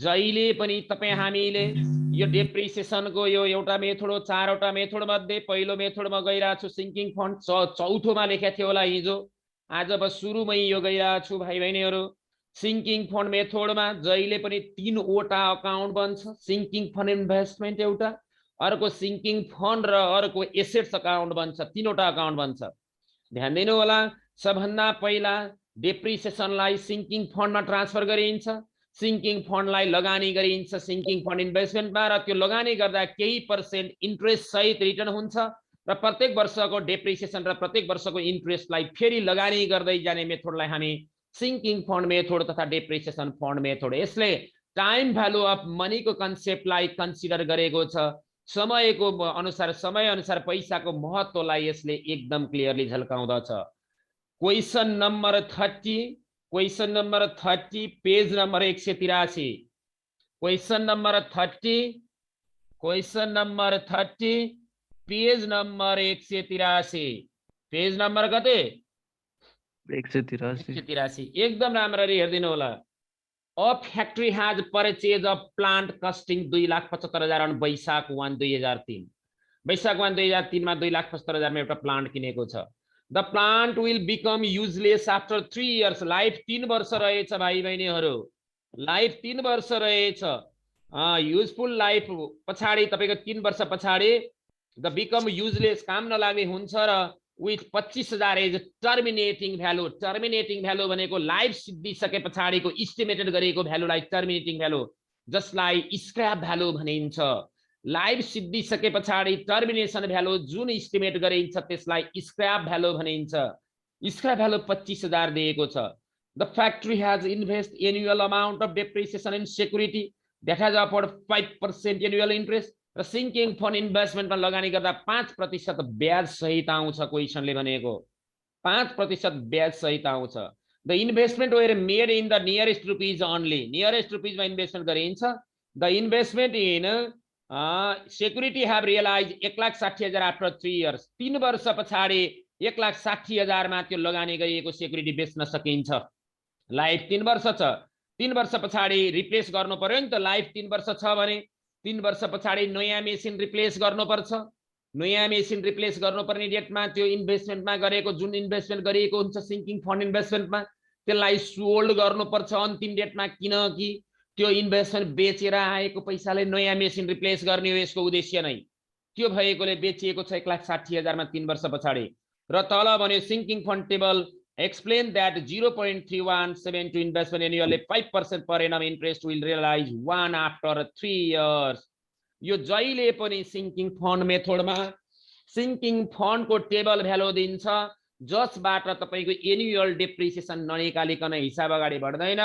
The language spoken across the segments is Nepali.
जहिले पनि तपाईँ हामीले यो डेप्रिसिएसनको यो एउटा मेथड हो, चारवटा मेथड मध्ये पहिलो मेथडमा गइरहेको छु सिङ्किङ फन्ड, चौथोमा लेखेको थियो होला हिजो, आज बस सुरुमै यो गइरहेको छु भाइ बहिनीहरू। सिङ्किङ फन्ड मेथडमा जहिले पनि तीनवटा अकाउन्ट बन्छ, सिङ्किङ फन्ड इन्भेस्टमेन्ट एउटा, अर्को सिङ्किङ फन्ड र अर्को एसेट्स अकाउन्ट बन्छ, तीनवटा अकाउन्ट बन्छ। ध्यान दिनु होला, सबभन्दा पहिला डेप्रिसिएसनलाई सिङ्किङ फन्डमा ट्रान्सफर गरिन्छ, सिङ्किङ फन्डलाई लगानी गरिन्छ सिङ्किङ फन्ड इन्भेस्टमेन्टमा, र त्यो लगानी गर्दा केही पर्सेन्ट इन्ट्रेस्ट सहित रिटर्न हुन्छ, र प्रत्येक वर्षको डेप्रिसिएसन र प्रत्येक वर्षको इन्ट्रेस्टलाई फेरि लगानी गर्दै जाने मेथडलाई हामी सिङ्किङ फन्ड मेथड तथा डेप्रिसिएसन फन्ड मेथड। यसले टाइम भ्यालु अफ मनीको कन्सेप्टलाई कन्सिडर गरेको छ, समयको अनुसार समय अनुसार पैसाको महत्त्वलाई यसले एकदम क्लियरली झल्काउँदछ। Question number 30, question number 30 page number 183, question number 30, question number 30 page number 183, page number कति 183, एकदम राम्ररी हेरिदिनु होला। A factory has purchase of plant costing 2,75,000 on Baishakh 1, 2003, Baishakh 1, 2003 मा 2,75,000 मा एउटा प्लान्ट किनेको छ। The plant will become useless after 3 years, life 3 वर्ष रहेछ भाइ बहिनीहरू, लाइफ 3 वर्ष रहेछ। युजफुल लाइफ पछाडि तपाईको 3 वर्ष पछाडि द बिकम युजलेस, काम नलाग्ने हुन्छ, र विथ 25,000 एज टर्मिनेटिङ भ्यालु। टर्मिनेटिङ भ्यालु भनेको लाइफ सिद्धिसके पछाडिको इस्टिमेटेड गरेको भ्यालुलाई टर्मिनेटिङ भ्यालु, जसलाई स्क्रैप भ्यालु भनिन्छ। लाइफ सिद्धिसके पछाडि टर्मिनेसन भ्यालु जुन इस्टिमेट गरिन्छ त्यसलाई स्क्रैप भ्यालु भनिन्छ। स्क्रैप भ्यालु 25,000 दिएको छ। The factory has invest annual amount of depreciation in security that has afford 5% annual interest, र सिङ्किङ फन्ड इन्भेस्टमेन्टमा लगानी गर्दा 5% ब्याज सहित आउँछ। क्वेसनले भनेको 5% ब्याज सहित आउँछ। The investment were made in the nearest rupees only, nearest रुपिजमा इन्भेस्टमेन्ट गरिन्छ। The investment in security have realise 1,60,000 after 3 years, 3 वर्ष पछाडि 1,60,000 मा त्यो लगानी गरिएको सेक्युरिटी बेच्न सकिन्छ। लाइफ 3 वर्ष छ, 3 वर्ष पछाडि रिप्लेस गर्नु पर्यो नि त। लाइफ 3 वर्ष छ भने 3 वर्ष पछाडि नयाँ मेसिन रिप्लेस गर्नुपर्छ। नयाँ मेसिन रिप्लेस गर्नुपर्ने डेटमा त्यो इन्भेस्टमेन्टमा गरेको जुन इन्भेस्टमेन्ट गरिएको हुन्छ सिङ्किङ फन्ड इन्भेस्टमेन्टमा, त्यसलाई सोल्ड गर्नुपर्छ अन्तिम डेटमा, किनकि त्यो इन्भेस्टमेन्ट बेचेर आएको पैसाले नयाँ मेसिन रिप्लेस गर्ने हो यसको उद्देश्य नै। त्यो भएकोले बेचिएको छ 1,60,000 मा 3 वर्ष पछाडि। र तल भन्यो sinking fund table explain that 0.3172 investment annually 5% per annum interest will realize 1 after 3 years. यो जहिले पनि सिङ्किङ फन्ड मेथडमा सिङ्किङ फन्डको टेबल भ्यालु दिन्छ, जसबाट तपाईको एनुअल डेप्रिसिएसन ननिकालिकन हिसाब अगाडि बढ्दैन।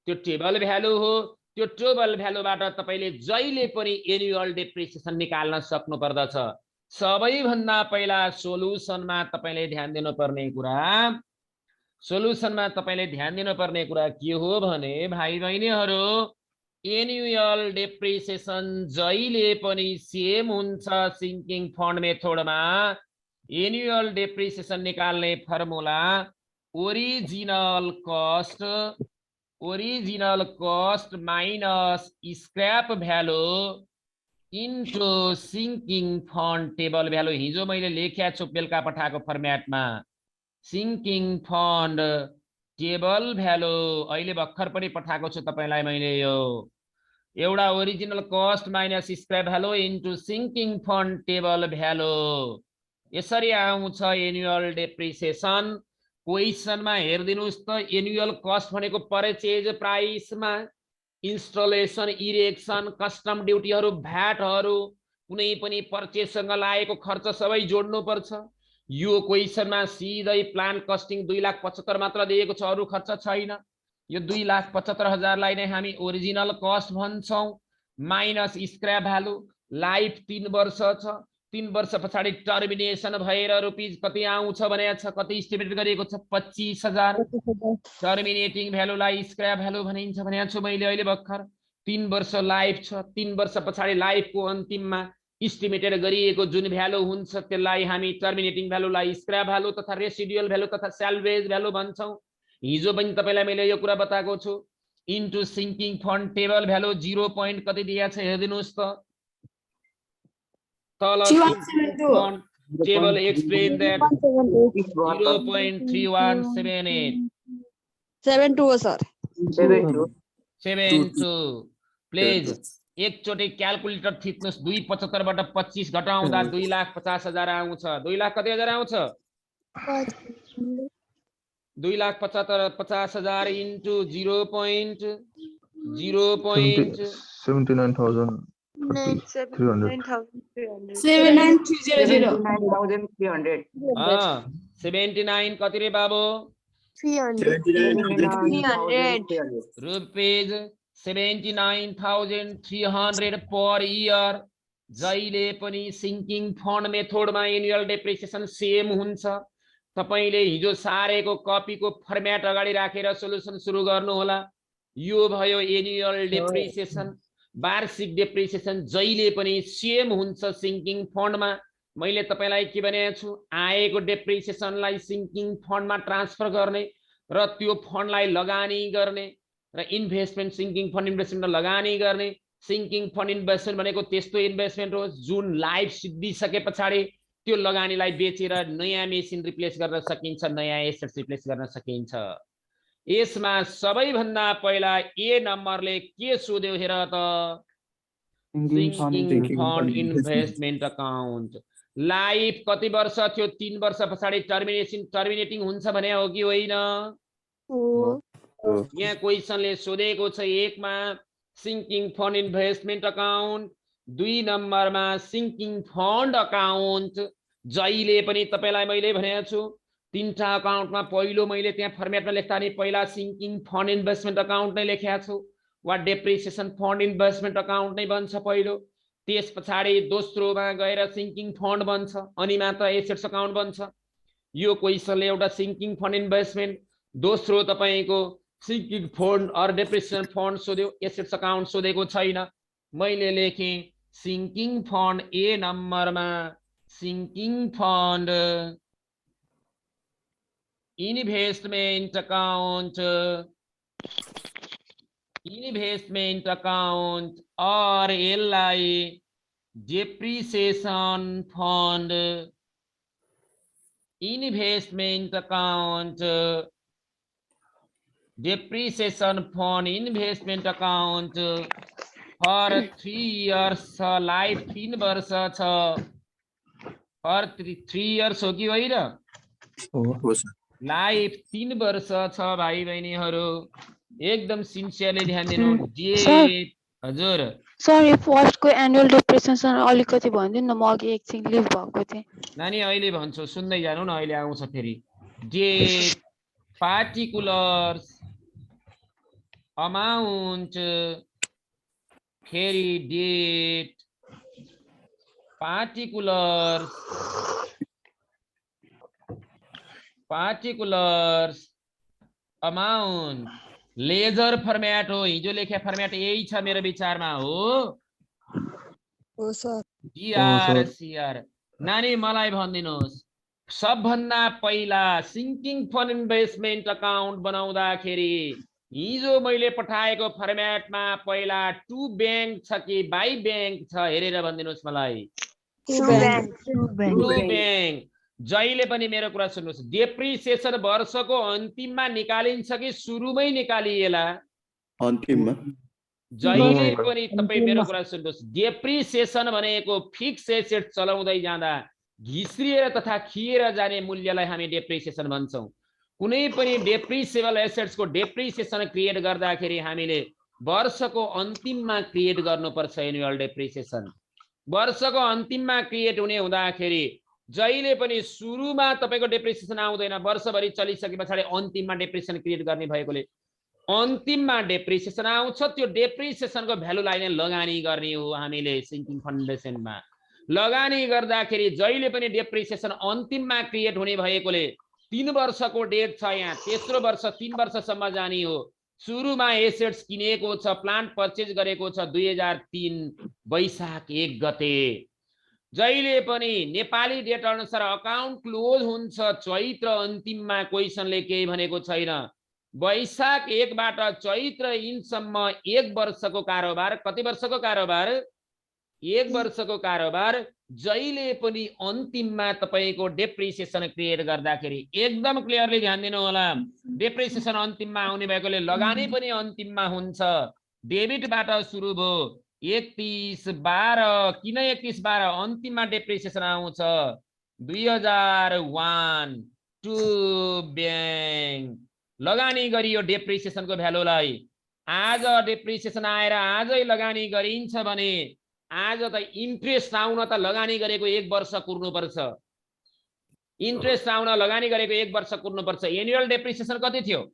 त्यो टेबल भ्यालु हो। त्यो टेबल भ्यालुबाट तपाईले जहिले पनि एनुअल डेप्रिसिएसन निकाल्न सक्नु पर्दछ। सबैभन्दा पहिला सोलुसनमा तपाईले ध्यान दिनुपर्ने कुरा, सोलुसनमा तपाईले ध्यान दिनुपर्ने कुरा के हो भने भाइ बहिनीहरू, एनुअल डेप्रिसिएसन जहिले पनि सेम हुन्छ सिङ्किङ फन्ड मेथडमा। एनुअल डेप्रिसिएसन निकाल्ने formula original cost minus scrap value into sinking fund table value. हिजो मैले लेखेको छु बेलुका पठाएको फर्म्याटमा, सिङ्किङ फन्ड टेबल भ्यालु अहिले भर्खर पनि पठाएको छु तपाईलाई मैले। यो एउटा original cost minus scrap value into sinking fund table value, यसरी आउँछ एनुअल डेप्रिसिएसन। क्वेसनमा हेर्दिनुस् त, एनुअल कस्ट भनेको परचेज प्राइसमा इन्स्टलेसन, इरेक्सन, कस्टम ड्युटीहरू, भ्याटहरू, कुनै पनि परचेजसँग लागेको खर्च सबै जोड्नु पर्छ। यो क्वेसनमा सिधै प्लान कस्टिङ 2,75,000 मात्र दिएको छ, अरु खर्च छैन। यो 2,75,000 लाई नै हामी ओरिजिनल कस्ट भन्छौं, माइनस स्क्रैप भ्यालु। लाइफ 3 वर्ष छ, 3 वर्ष पछाडि टर्मिनेसन भएर रुपीज कति आउँछ भने छ, कति इस्टिमेट गरेको छ 25,000। टर्मिनेटिङ भ्यालुलाई स्क्रैप भ्यालु भनिन्छ भने छु मैले अहिले भर्खर। 3 वर्ष लाइफ छ, 3 वर्ष पछाडि लाइफको अन्तिममा इस्टिमेटेड गरिएको जुन भ्यालु हुन्छ त्यसलाई हामी टर्मिनेटिङ भ्यालुलाई स्क्रैप भ्यालु तथा रेसिडुअल भ्यालु तथा स्याल्वेज भ्यालु भन्छौं। हिजो पनि तपाईलाई मैले यो कुरा बताएको छु। Into sinking fund table value 0 point कति दिएको छ हेर्दिनुस् त तल sinking fund table explain that 0.3178 72 हो सर 72 प्लिज एकचोटि क्याल्कुलेटर थिच्नुस् 275 बाट 25 घटाउँदा 2,50,000 आउँछ 2 लाख कति हजार आउँछ 2,50,000 इन्टु 0.0.79,300 79 कति रे बाबु 300 रुपीज 79,300 पर इयर जहिले पनि सिंकिङ फन्ड मेथडमा एनुअल डेप्रिसिएसन सेम हुन्छ तपाईले हिजो सारेको कपीको फर्म्याट अगाडि राखेर सोलुसन सुरु गर्नु होला यो भयो एनुअल डेप्रिसिएसन वार्षिक डेप्रिसिएसन जहिले पनि सेम हुन्छ सिंकिङ फन्डमा मैले तपाईलाई के भनेको छु आएको डेप्रिसिएसनलाई सिंकिङ फन्डमा ट्रान्सफर गर्ने र त्यो फन्डलाई लगानी गर्ने र इन्भेस्टमेन्ट सिंकिङ फन्ड इन्भेस्टमेन्टमा लगानी गर्ने सिंकिङ फन्ड इन्भेस्टमेन्ट भनेको त्यस्तो इन्भेस्टमेन्ट हो जुन लाइफ सिद्धिसके पछाडि त्यो लगानीलाई बेचेर नयाँ मेसिन रिप्लेस गर्न सकिन्छ नयाँ एसेट्स रिप्लेस गर्न सकिन्छ यसमा सबैभन्दा पहिला ए नम्बरले के सोध्यो हेर त सिंकिङ फन्ड इन्भेस्टमेन्ट अकाउन्ट लाइफ कति वर्ष थियो 3 वर्ष पछाडि टर्मिनेटिङ हुन्छ भने हो कि होइन यहाँ क्वेशनले सोधेको छ 1 मा सिंकिङ फन्ड इन्भेस्टमेन्ट अकाउन्ट 2 नम्बरमा सिंकिङ फन्ड अकाउन्ट जहिले पनि तपाईलाई मैले भनेको छु तीनटा अकाउन्टमा पहिलो मैले त्यहाँ फर्म्याटमा लेख्दा नि पहिला सिंकिङ फन्ड इन्भेस्टमेन्ट अकाउन्ट नै लेखेको छु वा डेप्रिसिएसन फन्ड इन्भेस्टमेन्ट अकाउन्ट नै बन्छ पहिलो त्यस पछाडि दोस्रोमा गएर सिंकिङ फन्ड बन्छ अनि मात्र एसेट्स अकाउन्ट बन्छ यो क्वेशनले एउटा सिंकिङ फन्ड इन्भेस्टमेन्ट दोस्रो तपाईको सिंकिङ फन्ड अर डेप्रिसिएसन फन्ड सोध्यो एसेट्स अकाउन्ट सोधेको छैन मैले लेखे सिंकिङ फन्ड ए नम्बरमा सिंकिङ फन्ड इन्भेस्टमेन्ट अकाउन्ट और एलआई depreciation fund investment account depreciation fund investment account for 3 years life 3 वर्ष छ फर 3 इयर्स हो कि होइन लाइफ 3 वर्ष छ भाइ बहिनीहरु एकदम सिन्सियरली ध्यान दिनु डेट हजुर सर यो फर्स्ट को एनुअल डेप्रिसिएसन अलिकति भनिदिनु न म अघि एकछिन लिभ भएको थिए नानी अहिले भन्छु सुन्दै जानु न अहिले आउँछ फेरि डेट पार्टिकुलर्स अमाउन्ट फेरि date particulars amount ledger format हो हिजो लेखे फर्म्याट यही छ मेरो विचारमा हो सर DRCR नानी मलाई भनिदिनुहोस् सबभन्दा पहिला सिंकिङ फन्ड इन्भेस्टमेन्ट अकाउन्ट बनाउँदाखेरि हिजो मैले पठाएको फर्म्याटमा पहिला टु ब्याङ्क छ कि बाई ब्याङ्क छ हेरेर भनिदिनुहोस् मलाई टु ब्याङ्क जहिले पनि मेरो कुरा सुन्नुहोस् डेप्रिसिएसन वर्षको अन्तिममा निकालिन्छ कि सुरुमै निकालिएला अन्तिममा जहिले पनि तपाई मेरो कुरा सुन्नुहोस् डेप्रिसिएसन भनेको फिक्स एसेट चलाउँदै जाँदा घिस्रिएर तथा खिएर जाने मूल्यलाई हामी डेप्रिसिएसन भन्छौं कुनै पनि डेप्रिसिएबल एसेट्सको डेप्रिसिएसन क्रिएट गर्दाखेरि हामीले वर्षको अन्तिममा क्रिएट गर्नुपर्छ एनुअल डेप्रिसिएसन वर्षको अन्तिममा क्रिएट हुने हुँदाखेरि जहिले पनि सुरुमा तपाईको डेप्रिसिएसन आउँदैन वर्षभरि चलिसके पछाडी अन्तिममा डेप्रिसिएसन क्रिएट गर्ने भएकोले अन्तिममा डेप्रिसिएसन आउँछ त्यो डेप्रिसिएसनको भ्यालुलाई नै लगानी गर्ने हो हामीले सिंकिङ फन्ड इन्भेस्टमेन्टमा लगानी गर्दाखेरि जहिले पनि डेप्रिसिएसन अन्तिममा क्रिएट हुने भएकोले 3 वर्षको डेट छ यहाँ तेस्रो वर्ष 3 वर्षसम्म जाने हो सुरुमा एसेट्स किनेको छ प्लान्ट पर्चेज गरेको छ 2003 वैशाख 1 गते जहिले पनि नेपाली डेट अनुसार अकाउन्ट क्लोज हुन्छ चैत्र अन्तिममा क्वेशनले केही भनेको छैन वैशाख 1 बाट चैत्र इनसम्म 1 वर्षको कारोबार, कति वर्षको कारोबार? 1 वर्षको कारोबार जहिले पनि अन्तिममा तपाईको डेप्रिसिएसन क्रिएट गर्दाखेरि एकदम क्लियरली ध्यान दिनु होला। डेप्रिसिएसन अन्तिममा आउने भएकोले लगानी पनि अन्तिममा हुन्छ। डेबिटबाट सुरु भयो 31/12, किन 31/12? अन्तिममा डेप्रिसिएसन आउँछ। 2001 टु ब्याङ्क लगानी गरियो डेप्रिसिएसनको भ्यालुलाई। आज डेप्रिसिएसन आएर आजै लगानी गरिन्छ भने आज त इन्ट्रेस्ट आउन त लगानी गरेको 1 वर्ष कुर्नुपर्छ। इन्ट्रेस्ट आउन लगानी गरेको 1 वर्ष कुर्नुपर्छ। एनुअल डेप्रिसिएसन कति थियो?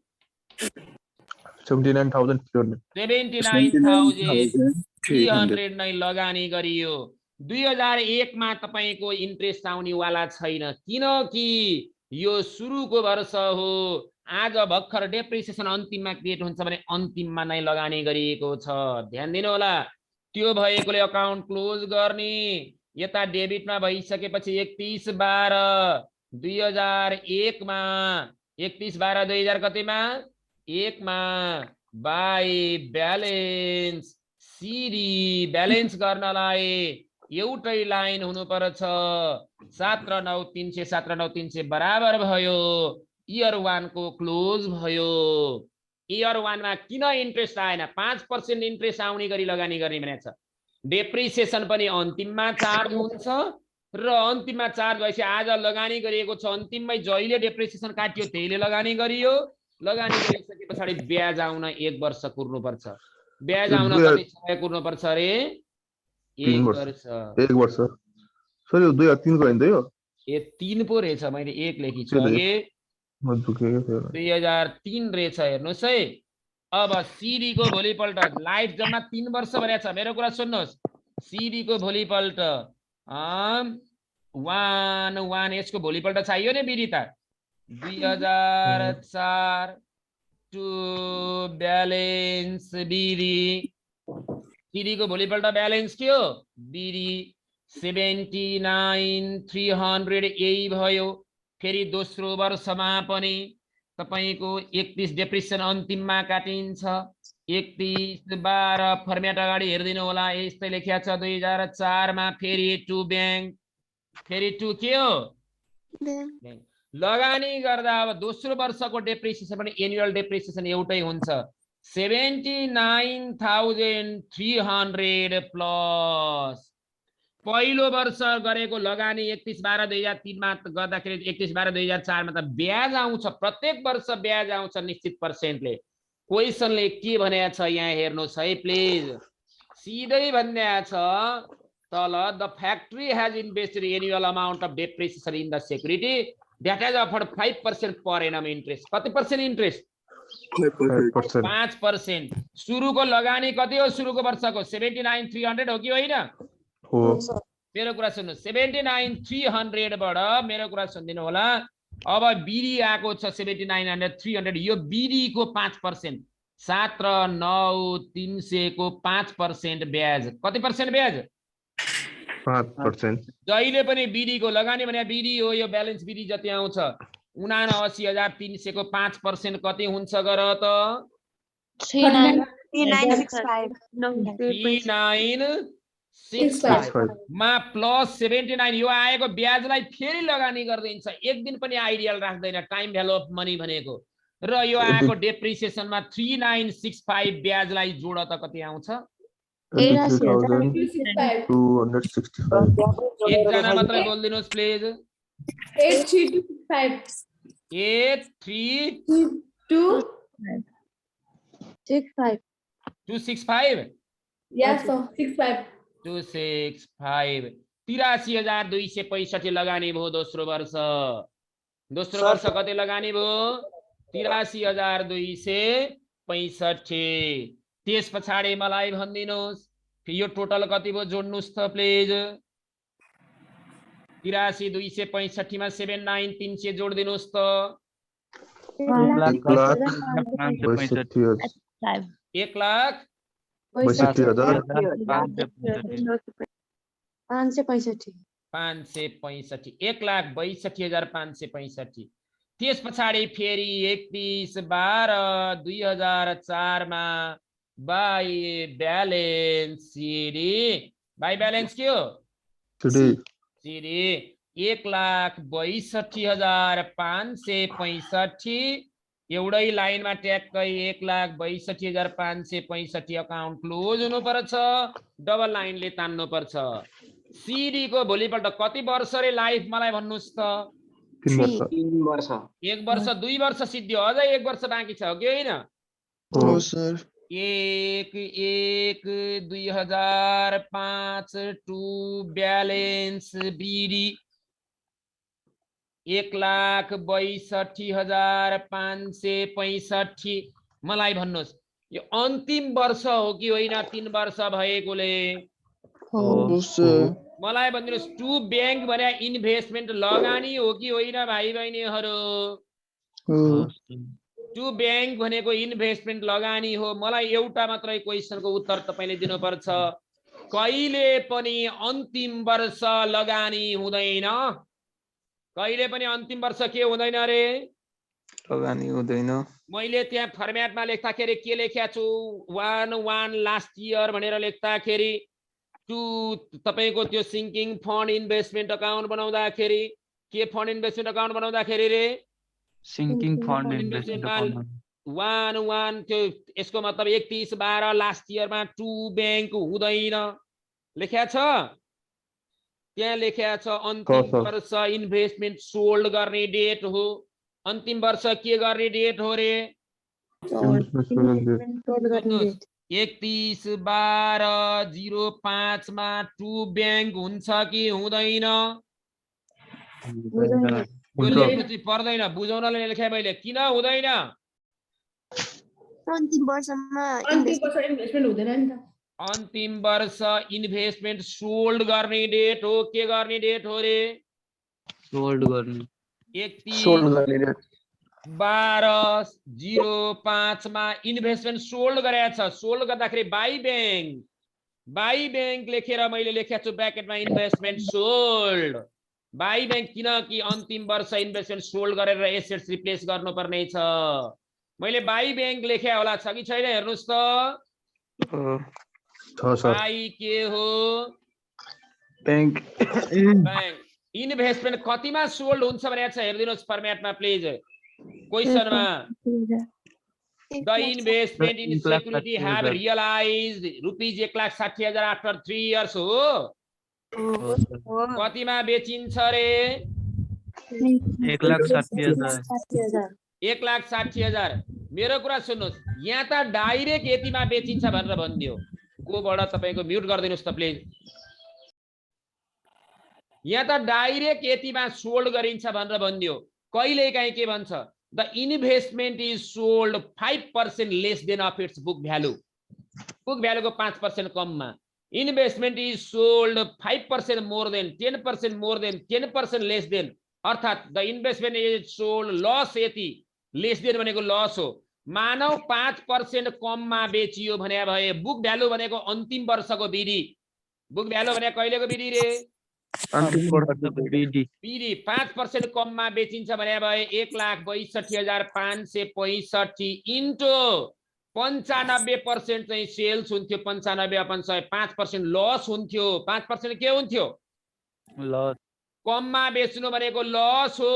79,300 नै लगानी गरियो। 2001 मा तपाईको इन्ट्रेस्ट आउने वाला छैन, किनकि यो सुरुको वर्ष हो। आज भर्खर डेप्रिसिएसन अन्तिममा क्रिएट हुन्छ भने अन्तिममा नै लगानी गरिएको छ। ध्यान दिनु होला। त्यो भएकोले अकाउन्ट क्लोज गर्ने। यता डेबिटमा भइसकेपछि 31/12/2001 मा 31/12/2000 कतिमा? 1 मा बाई ब्यालेन्स सिडी ब्यालेन्स गर्नलाई एउटै लाइन हुनुपर्छ। 7,9,300 7,9,300 बराबर भयो। इयर 1 को क्लोज भयो। इयर 1 मा किन इन्ट्रेस्ट आएन? 5% इन्ट्रेस्ट आउने गरी लगानी गर्ने भनेको छ। डेप्रिसिएसन पनि अन्तिममा चार्ज हुन्छ र अन्तिममा चार्ज भएपछि आज लगानी गरिएको छ। अन्तिममै जहिले डेप्रिसिएसन काटियो त्यहीले लगानी गरियो। लगानी गरिसके पछाडि ब्याज आउन 1 वर्ष कुर्नुपर्छ। ब्याज आउन कति समय कुर्नुपर्छ रे? 1 वर्ष। 1 वर्ष। सरी 2003 को हैन त यो? ए 3 पो रहेछ, मैले 1 लेखी छु अघि। 2003 रहेछ, हेर्नुस् है। अब सिडी को भोलिपल्ट लाइफ जम्मा 3 वर्ष भनेको छ। मेरो कुरा सुन्नुहोस्। सिडी को भोलिपल्ट 1 यसको भोलिपल्ट चाहियो नि बिडी त। 2004 टु ब्यालेन्स बिडी। सिडी को भोलिपल्ट ब्यालेन्स के हो? बिडी 79,300 यही भयो। फेरि दोस्रो वर्षमा पनि तपाईको 31 डेप्रिसिएसन अन्तिममा काटिन्छ। 31/12 फर्मेट अगाडि हेर्दिनु होला। यस्तै लेखिया छ। 2004 मा फेरि टु ब्याङ्क। फेरि टु के हो? लगानी गर्दा अब दोस्रो वर्षको डेप्रिसिएसन पनि एनुअल डेप्रिसिएसन एउटै हुन्छ। 79,300 प्लस पहिलो वर्ष गरेको लगानी 31/12/2003 मा गर्दाखेरि 31/12/2004 मा त ब्याज आउँछ। प्रत्येक वर्ष ब्याज आउँछ निश्चित पर्सेन्टले। क्वेशनले के भनेको छ यहाँ हेर्नुस् है प्लिज। सिधै भनेको छ तल the factory has invested annual amount of depreciation in the security that has afford 5% per annum interest. कति पर्सेन्ट इन्ट्रेस्ट? 5%। सुरुको लगानी कति हो? सुरुको वर्षको 79,300 हो कि होइन? मेरो कुरा सुन्नु। 79,300 बाट मेरो कुरा सुनिदिनु होला। अब बिडी आएको छ 79,300। यो बिडी को 5%। 7,9,300 को 5% ब्याज। कति पर्सेन्ट ब्याज? 5%। जहिले पनि बिडी को लगानी भने बिडी हो। यो ब्यालेन्स बिडी जति आउँछ 79,300 को 5% कति हुन्छ गर त? 3965 मा प्लस 79। यो आएको ब्याजलाई फेरि लगानी गर्दिन्छ। एक दिन पनि आइडियल राख्दैन टाइम भ्यालु अफ मनी भनेको। र यो आएको डेप्रिसिएसनमा 3965 ब्याजलाई जोड त कति आउँछ? 83,265। एकजना मात्रै बोल्दिनुस् प्लिज। 83,265। 265। Yes, sir. 65. 265 83,265 लगानी भयो दोस्रो वर्ष। दोस्रो वर्ष कति लगानी भयो? 83,265। त्यस पछाडि मलाई भन्दिनुस् यो टोटल कति भयो जोड्नुस् त प्लिज। 83,265 मा 79,300 जोड्दिनुस् त। 1,62,565। 1,62,565। त्यस पछाडि फेरि 31/12/2004 मा by balance CD by balance के हो सिडी सिडी 1,62,565 एउटै लाइनमा ट्याक्कै 1,62,565 अकाउन्ट क्लोज हुनुपर्छ डबल लाइनले तान्नु पर्छ सिडी को भोलिपल्ट कति वर्ष रे लाइफ मलाई भन्नुस् त 3 वर्ष 3 वर्ष 1 वर्ष 2 वर्ष सिद्धियो अझै 1 वर्ष बाँकी छ हो कि होइन हो सर 1/1/2005 टु ब्यालेन्स बिडी 1,62,565 मलाई भन्नुस् यो अन्तिम वर्ष हो कि होइन 3 वर्ष भएकोले हो सर मलाई भनिदिनुस् टु ब्याङ्क भने इन्भेस्टमेन्ट लगानी हो कि होइन भाइ बहिनीहरू हो टु ब्याङ्क भनेको इन्भेस्टमेन्ट लगानी हो मलाई एउटा मात्रै क्वेशनको उत्तर तपाईले दिनुपर्छ कहिले पनि अन्तिम वर्ष लगानी हुँदैन कहिले पनि अन्तिम वर्ष के हुँदैन रे लगानी हुँदैन मैले त्यहाँ फर्म्याटमा लेख्दाखेरि के लेखेको छु 1 लास्ट इयर भनेर लेख्दाखेरि टु तपाईको त्यो सिङ्किङ फन्ड इन्भेस्टमेन्ट अकाउन्ट बनाउँदाखेरि के फन्ड इन्भेस्टमेन्ट अकाउन्ट बनाउँदाखेरि रे सिङ्किङ फन्ड इन्भेस्टमेन्ट इन्भेस्टमेन्ट 1 त्यो यसको मतलब 31/12 लास्ट इयरमा टु ब्याङ्क हुँदैन लेख्या छ त्यहाँ लेख्या छ अन्तिम वर्ष इन्भेस्टमेन्ट सोल्ड गर्ने डेट हो अन्तिम वर्ष के गर्ने डेट हो रे 31/12/05 मा टु ब्याङ्क हुन्छ कि हुँदैन यो लेख्नु चाहिँ पर्दैन बुझाउनलाई लेखे मैले किन हुँदैन अन्तिम वर्षमा इन्भेस्टमेन्ट हुँदैन नि त अन्तिम वर्ष इन्भेस्टमेन्ट सोल्ड गर्ने डेट हो के गर्ने डेट हो रे सोल्ड गर्ने 31/12/05 मा इन्भेस्टमेन्ट सोल्ड गरेको छ सोल्ड गर्दाखेरि बाई ब्याङ्क लेखेर मैले लेखेको छु ब्र्याकेटमा इन्भेस्टमेन्ट सोल्ड बाई ब्याङ्क किनकि अन्तिम वर्ष इन्भेस्टमेन्ट सोल्ड गरेर एसेट्स रिप्लेस गर्नुपर्ने छ मैले बाई ब्याङ्क लेखे होला छ कि छैन हेर्नुस् त बाई के हो ब्याङ्क इन्भेस्टमेन्ट कतिमा सोल्ड हुन्छ भनेको छ हेर्दिनुहोस् फर्म्याटमा प्लिज क्वेशनमा the investment in security have realised rupees 1,60,000 after 3 years हो कतिमा बेचिन्छ रे 1,60,000 1,60,000 मेरो कुरा सुन्नुहोस् यहाँ त डाइरेक्ट यतिमा बेचिन्छ भनेर भनिदियो कोबाट तपाईको म्युट गरिदिनुस् त प्लिज यहाँ त डाइरेक्ट यतिमा सोल्ड गरिन्छ भनेर भनिदियो कहिलेकाहीँ के भन्छ the investment is sold 5% less than of its book भ्यालुको 5% कममा investment is sold 5% more than 10% more than 10% less than अर्थात् the investment is sold loss यति लेस देन भनेको लस हो मानव 5% कममा बेचियो भने भए बुक भ्यालु भनेको अन्तिम वर्षको बिडी बुक भ्यालु भने कहिलेको बिडी रे अन्तिम वर्षको बिडी 5% कममा बेचिन्छ भने भए 1,62,565 इन्टु 95% चाहिँ सेल्स हुन्थ्यो 95/100 5% लस हुन्थ्यो 5% के हुन्थ्यो लस कममा बेच्नु भनेको लस हो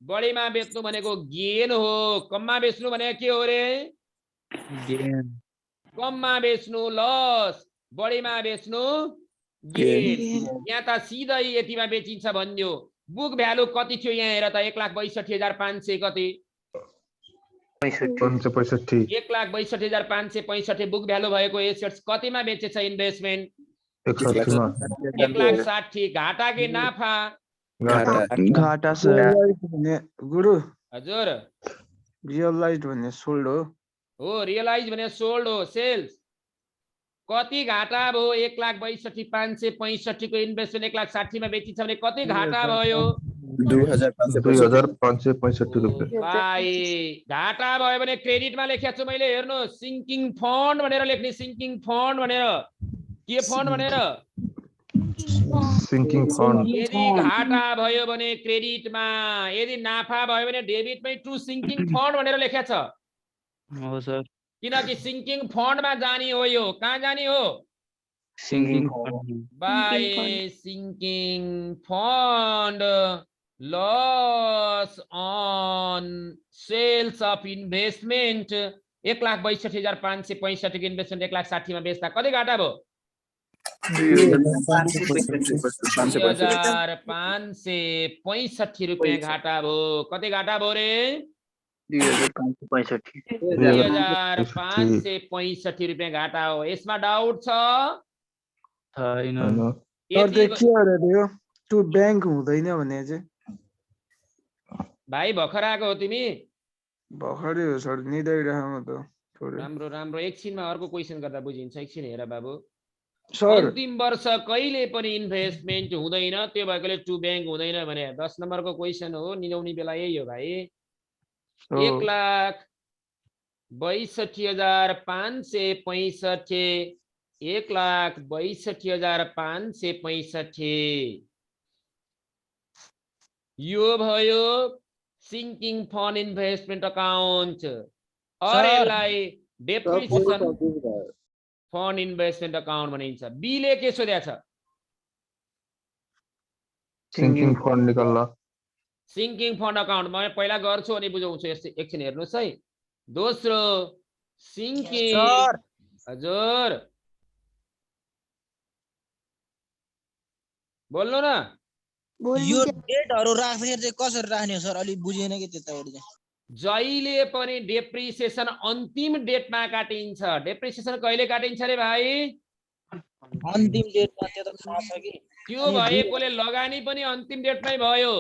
बढीमा बेच्नु भनेको गेन हो कममा बेच्नु भनेको के हो रे गेन कममा बेच्नु लस बढीमा बेच्नु गेन यहाँ त सिधै यतिमा बेचिन्छ भन्दियो बुक भ्यालु कति थियो यहाँ हेर त 1,62,500 कति 1,62,565 बुक भ्यालु भएको एसेट्स कतिमा बेचेछ इन्भेस्टमेन्ट 1,60,000 घाटा कि नाफा घाटा सर भने गुरु हजुर रियलाइज्ड भने सोल्ड हो रियलाइज भने सोल्ड हो सेल्स कति घाटा भयो 1,62,565 को इन्भेस्टमेन्ट 1,60,000 मा बेचिन्छ भने कति घाटा भयो 2,565 रुपैयाँ भाइ घाटा भयो भने क्रेडिटमा लेखेको छु मैले हेर्नु सिङ्किङ फन्ड भनेर लेख्ने सिङ्किङ फन्ड भनेर के फन्ड भनेर सिंकिङ फन्ड यदि घाटा भयो भने क्रेडिटमा, यदि नाफा भयो भने डेबिटमै टु सिंकिङ फन्ड भनेर लेखेको छ। हो सर किनकि सिंकिङ फन्डमा जाने हो, यो कहाँ जाने हो? Sinking by sinking fund loss on sales of investment 1,62,565 को इन्भेस्टमेन्ट 1,60,000 मा बेच्दा कति घाटा भयो? 2,565 रुपियाँ घाटा भयो। कति घाटा भयो रे? 2,565 रुपियाँ घाटा हो। यसमा डाउट छ? छैन सर त्यो के अरे यो टु ब्याङ्क हुँदैन भने चाहिँ भाइ भर्खर आएको हो तिमी? भर्खरै हो सर, निदाइरहेको म त थोरै। राम्रो राम्रो, एकछिनमा अर्को क्वेसन गर्दा बुझिन्छ। एकछिन हेर बाबु, सर अन्तिम वर्ष कहिले पनि इन्भेस्टमेन्ट हुँदैन, त्यो भएकोले टु ब्याङ्क हुँदैन भने 10 नम्बरको क्वेसन हो। निदाउने बेला यही हो भाइ। 1,62,565 1,62,565 यो भयो सिंकिङ फन्ड इन्भेस्टमेन्ट अकाउन्ट। और यसलाई डेप्रिसिएसन फन्ड इन्भेस्टमेन्ट अकाउन्ट भनिन्छ। बी ले के सोधेको छ? सिंकिङ फन्ड निकाल्न। सिंकिङ फन्ड अकाउन्ट म पहिला गर्छु अनि बुझाउँछु। एकछिन हेर्नुस् है। दोस्रो सिंकिङ, हजुर बोल्नु न। यो डेटहरु राख्दाखेरि चाहिँ कसरी राख्ने हो सर? अलि बुझेन कि त्यताबाट चाहिँ। जहिले पनि डेप्रिसिएसन अन्तिम डेटमा काटिन्छ। डेप्रिसिएसन कहिले काटिन्छ रे भाइ? अन्तिम डेटमा। त्यो त थाहा छ कि। त्यो भएकोले लगानी पनि अन्तिम डेटमै भयो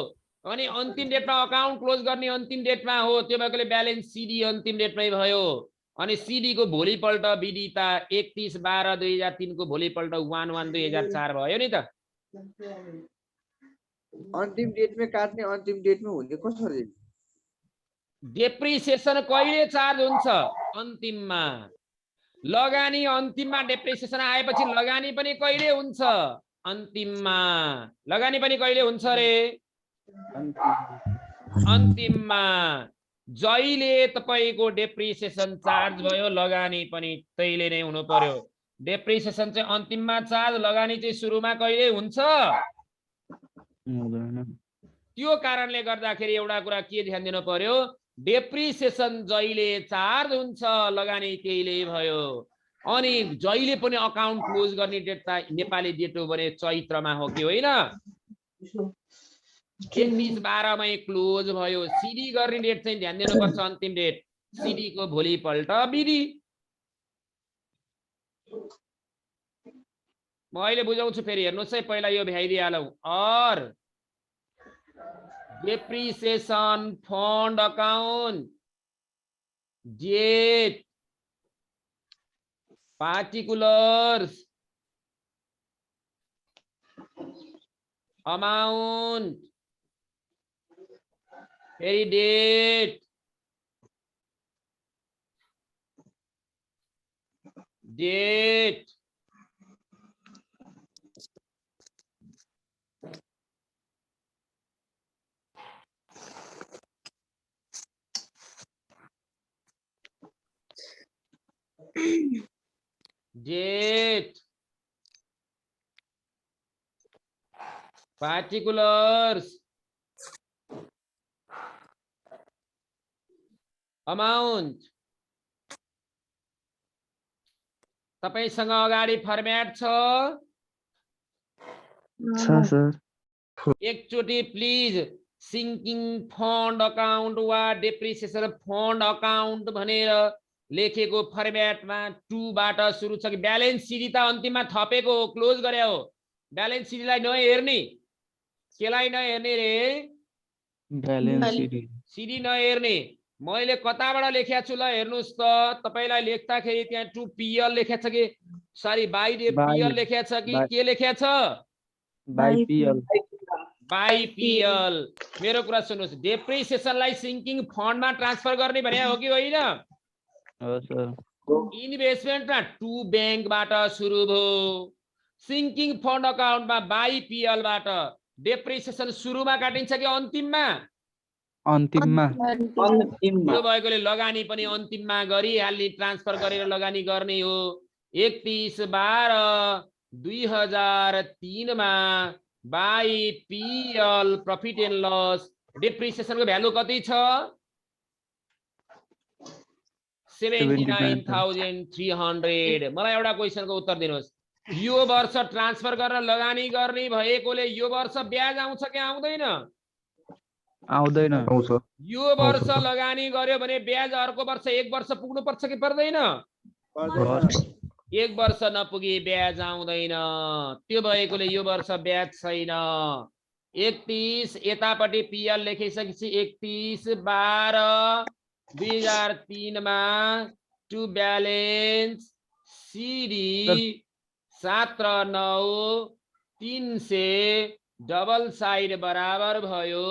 अनि अन्तिम डेटमा अकाउन्ट क्लोज गर्ने अन्तिम डेटमा हो। त्यो भएकोले ब्यालेन्स सिडी अन्तिम डेटमै भयो। अनि सिडी को भोलिपल्ट विदिता 31/12/2003 को भोलिपल्ट 1/1/2004 भयो नि त। अन्तिम डेटमै काट्ने, अन्तिम डेटमै हुने कसरी? डेप्रिसिएसन कहिले चार्ज हुन्छ? अन्तिममा। लगानी अन्तिममा डेप्रिसिएसन आएपछि लगानी पनि कहिले हुन्छ? अन्तिममा। लगानी पनि कहिले हुन्छ रे? अन्तिममा। जहिले तपाईको डेप्रिसिएसन चार्ज भयो लगानी पनि तैले नै हुनु पर्यो। डेप्रिसिएसन चाहिँ अन्तिममा चार्ज, लगानी चाहिँ सुरुमा कहिले हुन्छ? त्यो कारणले गर्दाखेरि एउटा कुरा के ध्यान दिनु पर्यो? डेप्रिसिएसन जहिले चार्ज हुन्छ लगानी त्यहिले भयो। अनि जहिले पनि अकाउन्ट क्लोज गर्ने डेट त नेपाली डेट हो भने चैत्रमा हो कि होइन? 31/12 मै क्लोज भयो। सिडी गर्ने डेट चाहिँ ध्यान दिनुपर्छ, अन्तिम डेट। सिडी को भोलिपल्ट बिडी। म अहिले बुझाउँछु फेरि हेर्नुस् है। पहिला यो भ्याइदिइहालौँ। और depreciation fund account date particulars amount फेरि date date date particulars amount। तपाईसँग अगाडि फर्म्याट छ? सर एकचोटि प्लिज सिंकिङ फन्ड अकाउन्ट वा डेप्रिसिएसन फन्ड अकाउन्ट भनेर लेखेको फर्म्याटमा 2 बाट सुरु छ कि? ब्यालेन्स सिडी त अन्तिममा थपेको हो, क्लोज गरे हो। ब्यालेन्स सिडीलाई नहेर्ने। केलाई नहेर्ने रे? Balance CD. सिडी नहेर्ने। मैले कताबाट लेखेको छु ल हेर्नुस् त। तपाईलाई लेख्दाखेरि त्यहाँ 2 PL लेखेको छ कि सरी बाइ PL लेखेको छ कि के लेखेको छ? By PL। By PL। मेरो कुरा सुन्नुस्, डेप्रिसिएसनलाई सिंकिङ फन्डमा ट्रान्सफर गर्ने भने हो कि होइन? हो सर। इन्भेस्टमेन्टमा 2 ब्याङ्कबाट सुरु भयो। सिंकिङ फन्ड अकाउन्टमा बाई पिएल बाट डेप्रिसिएसन सुरुमा काटिन्छ कि अन्तिममा? अन्तिममा त्यो भएकोले लगानी पनि अन्तिममा गरिहाल्ने, ट्रान्सफर गरेर लगानी गर्ने हो। 31/12/2003 मा by PL profit and loss डेप्रिसिएसनको भ्यालु कति छ? 79,300। मलाई एउटा क्वेशनको उत्तर दिनुहोस्। यो वर्ष ट्रान्सफर गरेर लगानी गर्ने भएकोले यो वर्ष ब्याज आउँछ कि आउँदैन? आउँदैन। यो वर्ष लगानी गर्यो भने ब्याज अर्को वर्ष एक वर्ष पुग्नु पर्छ कि पर्दैन? एक वर्ष नपुगे ब्याज आउँदैन। त्यो भएकोले यो वर्ष ब्याज छैन। 31 यतापट्टि पिएल लेखिसकेपछि 31/12/2003 मा to balance CD 17,9,300 double side बराबर भयो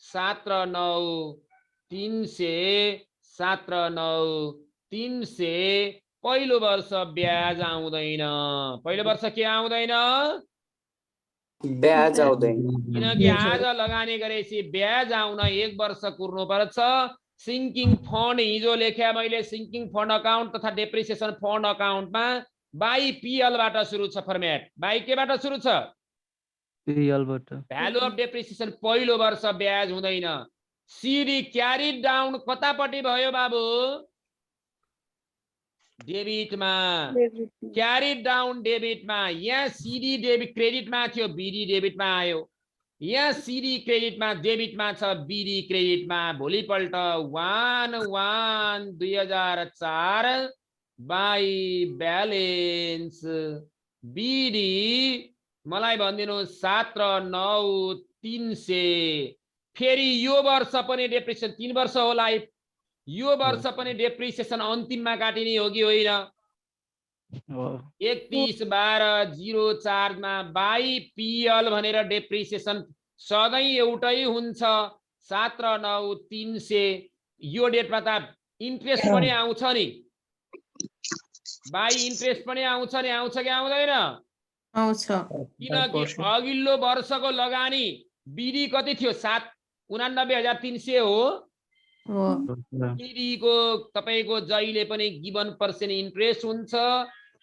17,9,300 17,9,300। पहिलो वर्ष ब्याज आउँदैन। पहिलो वर्ष के आउँदैन? ब्याज आउँदैन। किनकि आज लगानी गरेपछि ब्याज आउन एक वर्ष कुर्नु पर्छ। सिंकिङ फन्ड हिजो लेख्या मैले, सिंकिङ फन्ड अकाउन्ट तथा डेप्रिसिएसन फन्ड अकाउन्टमा बाई पिएल बाट सुरु छ फर्मेट। बाई के बाट सुरु छ? पिएल बाट। भ्यालु अफ डेप्रिसिएसन पहिलो वर्ष ब्याज हुँदैन। सिडी क्यारी डाउन कतापट्टि भयो बाबु? डेबिटमा। क्यारी डाउन डेबिटमा। यहाँ सिडी डेबिट क्रेडिटमा थियो, बिडी डेबिटमा आयो। यहाँ सिडी क्रेडिटमा डेबिटमा छ, बिडी क्रेडिटमा। भोलिपल्ट 1/1/2004 बाई ब्यालेन्स बिडी मलाई भनिदिनु 17,9,300। फेरि यो वर्ष पनि डेप्रिसिएसन 3 वर्ष होला। यो वर्ष पनि डेप्रिसिएसन अन्तिममा काटिने हो कि होइन? 31/12/04 मा बाई पिएल भनेर डेप्रिसिएसन सधैँ एउटै हुन्छ 17,9,300। यो डेटमा त इन्ट्रेस्ट पनि आउँछ नि, बाई इन्ट्रेस्ट पनि आउँछ नि, आउँछ कि आउँदैन? आउँछ। किनकि अघिल्लो वर्षको लगानी बिडी कति थियो? 89,300 हो। बिडीको तपाईको जहिले पनि गिवन पर्सेन्ट इन्ट्रेस्ट हुन्छ।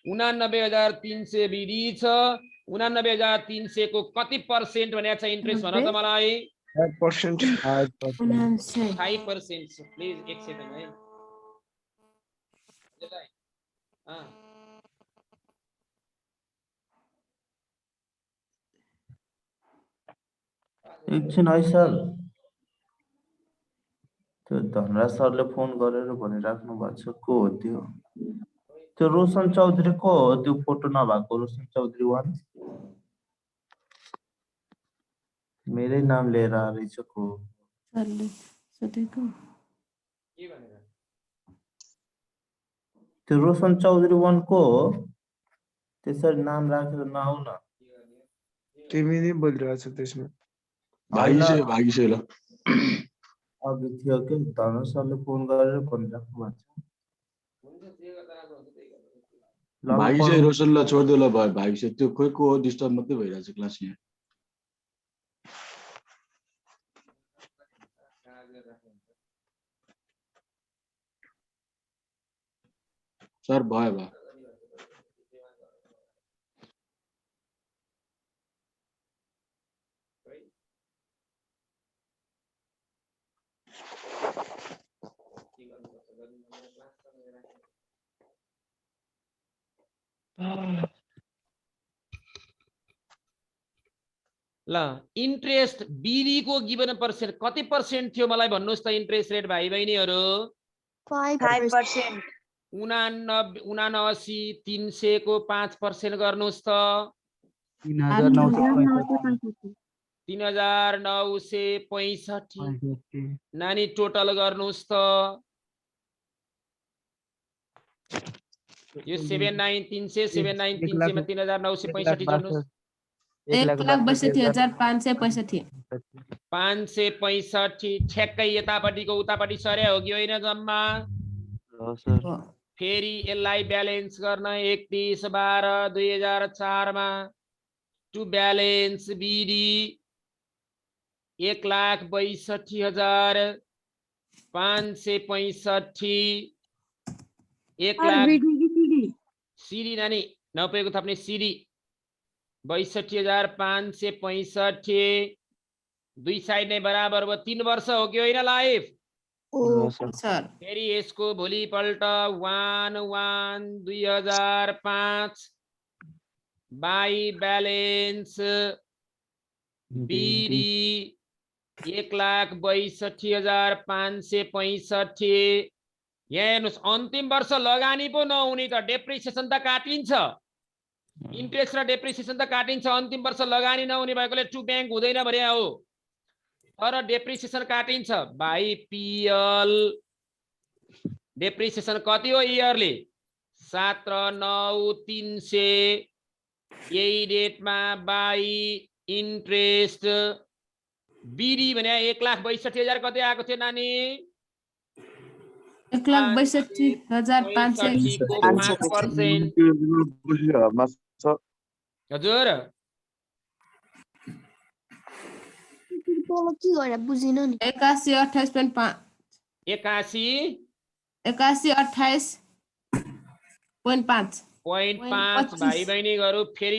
89,300 बिडी छ। 89,300 को कति पर्सेन्ट भनेको छ इन्ट्रेस्ट भन त मलाई? 5%। 5%। प्लिज एक सेकेन्ड है। एकछिन है सर, त्यो धनराज सरले फोन गरेर भनिराख्नु भएको छ। को हो त्यो? त्यो रोशन चौधरी को हो? त्यो फोटो नभएको रोशन चौधरी 1 मेरै नाम लिएर आएछ। को त्यो रोशन चौधरी 1 को हो? त्यसरी नाम राखेर नआउ न। तिमी नै बोलिरहेछ त्यसमा। भागिसै ल। अघि थियो कि धनुष सरले फोन गरेर भनिराख्नु भएको छ। भागिसै रोशनलाई छोडिदियो ल भयो। भागिसै त्यो खोइ को हो, डिस्टर्ब मात्रै भइरहेछ क्लास यहाँ। सर भयो भयो। ल इन्ट्रेस्ट बिडी को गिवन पर्सेन्ट कति पर्सेन्ट थियो मलाई भन्नुस् त? इन्ट्रेस्ट रेट भाइ बहिनीहरु 5%। 79,300 को 5% गर्नुस् त 3,965। नानी टोटल गर्नुस् त यो 79,300 79,300 मा 3,965 जोड्नुस्। 1,62,565। 565 ठ्याक्कै यतापट्टिको उतापट्टि सर्या हो कि होइन जम्मा? फेरि यसलाई ब्यालेन्स गर्न 31/12/2004 मा to balance BD 1,62,565 1 lakh CD नानी नपुगेको थप्ने सिडी 62,565 दुई साइड नै बराबर भयो 3 वर्ष हो कि होइन लाइफ सर फेरि यसको भोलिपल्ट 1/1/2005 बाई ब्यालेन्स बिडी 1,62,565 यहाँ हेर्नुहोस् अन्तिम वर्ष लगानी पो नहुने त डेप्रिसिएसन त काटिन्छ इन्ट्रेस्ट र डेप्रिसिएसन त काटिन्छ अन्तिम वर्ष लगानी नहुने भएकोले टु ब्याङ्क हुँदैन भने हो तर डेप्रिसिएसन काटिन्छ बाई पिएल डेप्रिसिएसन कति हो इयरली 7,9,300 यही डेटमा बाई इन्ट्रेस्ट बिडी भने 1,62,000 कति आएको थियो नानी 1,62,500 हजुर के गरे बुझिन नि 81,28.5 81 81,28.5 0.5 भाइ बहिनीहरू फेरि